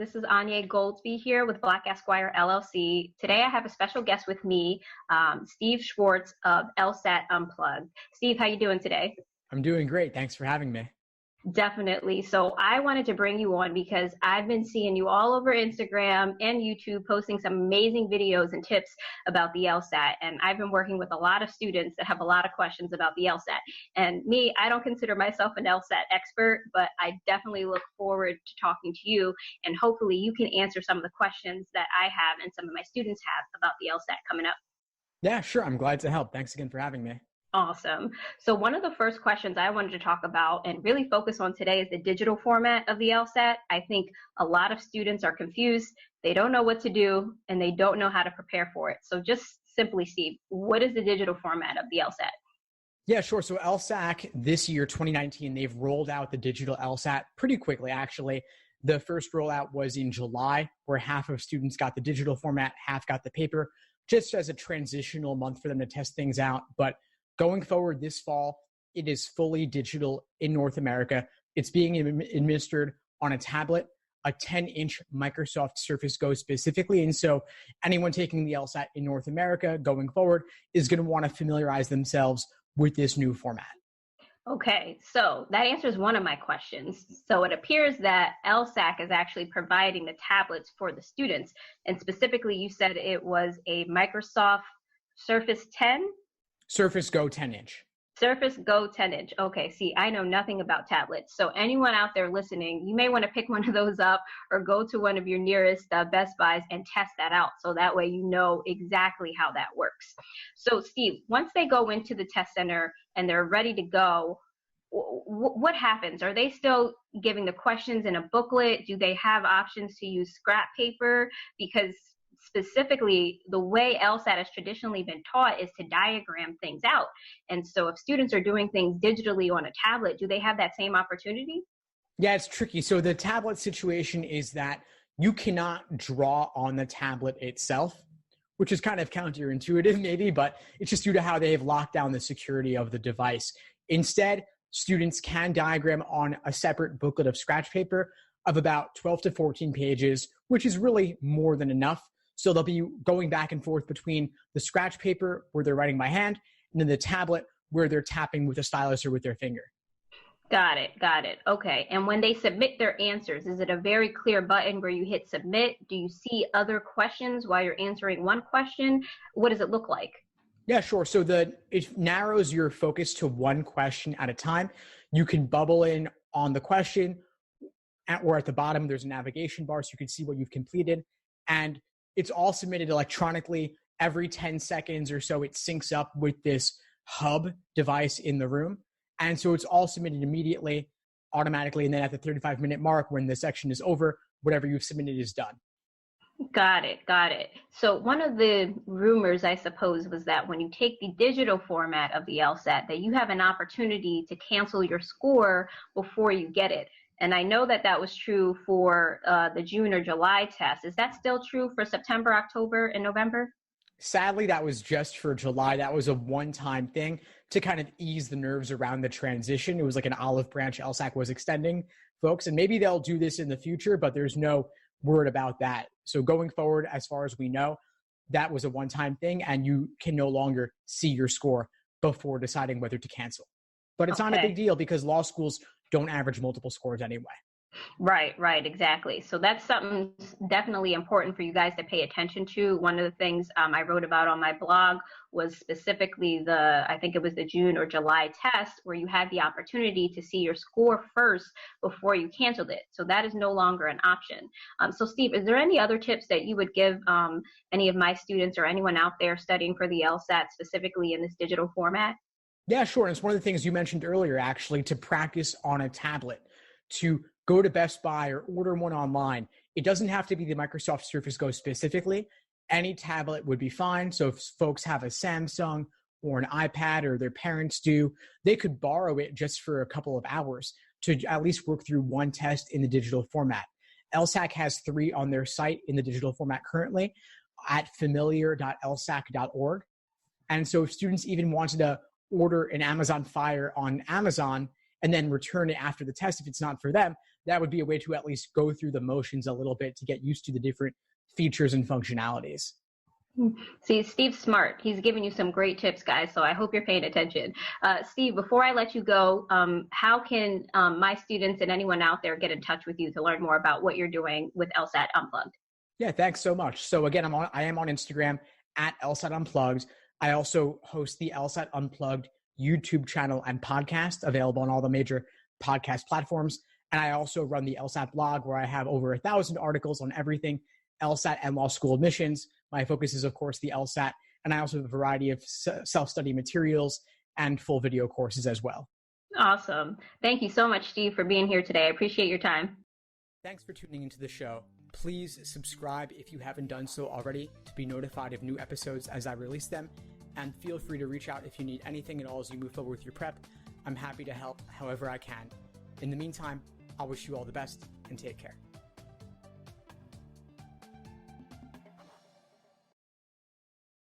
This is Anya Goldsby here with Black Esquire LLC. Today I have a special guest with me, Steve Schwartz of LSAT Unplugged. Steve, how you doing today? I'm doing great. Thanks for having me. Definitely. So I wanted to bring you on because I've been seeing you all over Instagram and YouTube posting some amazing videos and tips about the LSAT. And I've been working with a lot of students that have a lot of questions about the LSAT. And me, I don't consider myself an LSAT expert, but I definitely look forward to talking to you. And hopefully you can answer some of the questions that I have and some of my students have about the LSAT coming up. Yeah, sure. I'm glad to help. Thanks again for having me. Awesome. So one of the first questions I wanted to talk about and really focus on today is the digital format of the LSAT. I think a lot of students are confused. They don't know what to do and they don't know how to prepare for it. So just simply, Steve, what is the digital format of the LSAT? Yeah, sure. So LSAC this year, 2019, they've rolled out the digital LSAT pretty quickly, actually. The first rollout was in July, where half of students got the digital format, half got the paper, just as a transitional month for them to test things out. But going forward this fall, it is fully digital in North America. It's being administered on a tablet, a 10-inch Microsoft Surface Go specifically. And so anyone taking the LSAT in North America going forward is going to want to familiarize themselves with this new format. Okay, so that answers one of my questions. So it appears that LSAC is actually providing the tablets for the students. And specifically, you said it was a Microsoft Surface 10? Surface Go 10-inch. Surface Go 10-inch. Okay, see, I know nothing about tablets. So anyone out there listening, you may want to pick one of those up or go to one of your nearest Best Buys and test that out. So that way you know exactly how that works. So Steve, once they go into the test center and they're ready to go, what happens? Are they still giving the questions in a booklet? Do they have options to use scrap paper? Because specifically, the way LSAT has traditionally been taught is to diagram things out. And so if students are doing things digitally on a tablet, do they have that same opportunity? Yeah, it's tricky. So the tablet situation is that you cannot draw on the tablet itself, which is kind of counterintuitive maybe, but it's just due to how they have locked down the security of the device. Instead, students can diagram on a separate booklet of scratch paper of about 12 to 14 pages, which is really more than enough. So they'll be going back and forth between the scratch paper where they're writing by hand and then the tablet where they're tapping with a stylus or with their finger. Got it. Okay. And when they submit their answers, is it a very clear button where you hit submit? Do you see other questions while you're answering one question? What does it look like? Yeah, sure. So it narrows your focus to one question at a time. You can bubble in on the question or at the bottom, there's a navigation bar so you can see what you've completed. And it's all submitted electronically. Every 10 seconds or so, it syncs up with this hub device in the room. And so it's all submitted immediately, automatically. And then at the 35-minute mark, when the section is over, whatever you've submitted is done. Got it. So one of the rumors, I suppose, was that when you take the digital format of the LSAT, that you have an opportunity to cancel your score before you get it. And I know that that was true for the June or July test. Is that still true for September, October, and November? Sadly, that was just for July. That was a one-time thing to kind of ease the nerves around the transition. It was like an olive branch LSAC was extending folks. And maybe they'll do this in the future, but there's no word about that. So going forward, as far as we know, that was a one-time thing and you can no longer see your score before deciding whether to cancel. But it's not a big deal because law schools don't average multiple scores anyway. Right, exactly. So that's something definitely important for you guys to pay attention to. One of the things I wrote about on my blog was specifically I think it was the June or July test where you had the opportunity to see your score first before you canceled it. So that is no longer an option. So Steve, is there any other tips that you would give any of my students or anyone out there studying for the LSAT specifically in this digital format? Yeah, sure. And it's one of the things you mentioned earlier, actually, to practice on a tablet, to go to Best Buy or order one online. It doesn't have to be the Microsoft Surface Go specifically. Any tablet would be fine. So if folks have a Samsung or an iPad or their parents do, they could borrow it just for a couple of hours to at least work through one test in the digital format. LSAC has 3 on their site in the digital format currently at familiar.lsac.org. And so if students even wanted to order an Amazon Fire on Amazon and then return it after the test if it's not for them, that would be a way to at least go through the motions a little bit to get used to the different features and functionalities. See, Steve's smart. He's giving you some great tips, guys, so I hope you're paying attention. Steve, before I let you go, how can my students and anyone out there get in touch with you to learn more about what you're doing with LSAT Unplugged? Yeah, thanks so much. So again, I am on Instagram at LSAT Unplugged. I also host the LSAT Unplugged YouTube channel and podcast available on all the major podcast platforms. And I also run the LSAT blog where I have over 1,000 articles on everything LSAT and law school admissions. My focus is, of course, the LSAT. And I also have a variety of self-study materials and full video courses as well. Awesome. Thank you so much, Steve, for being here today. I appreciate your time. Thanks for tuning into the show. Please subscribe if you haven't done so already to be notified of new episodes as I release them. And feel free to reach out if you need anything at all as you move forward with your prep. I'm happy to help however I can. In the meantime, I'll wish you all the best and take care.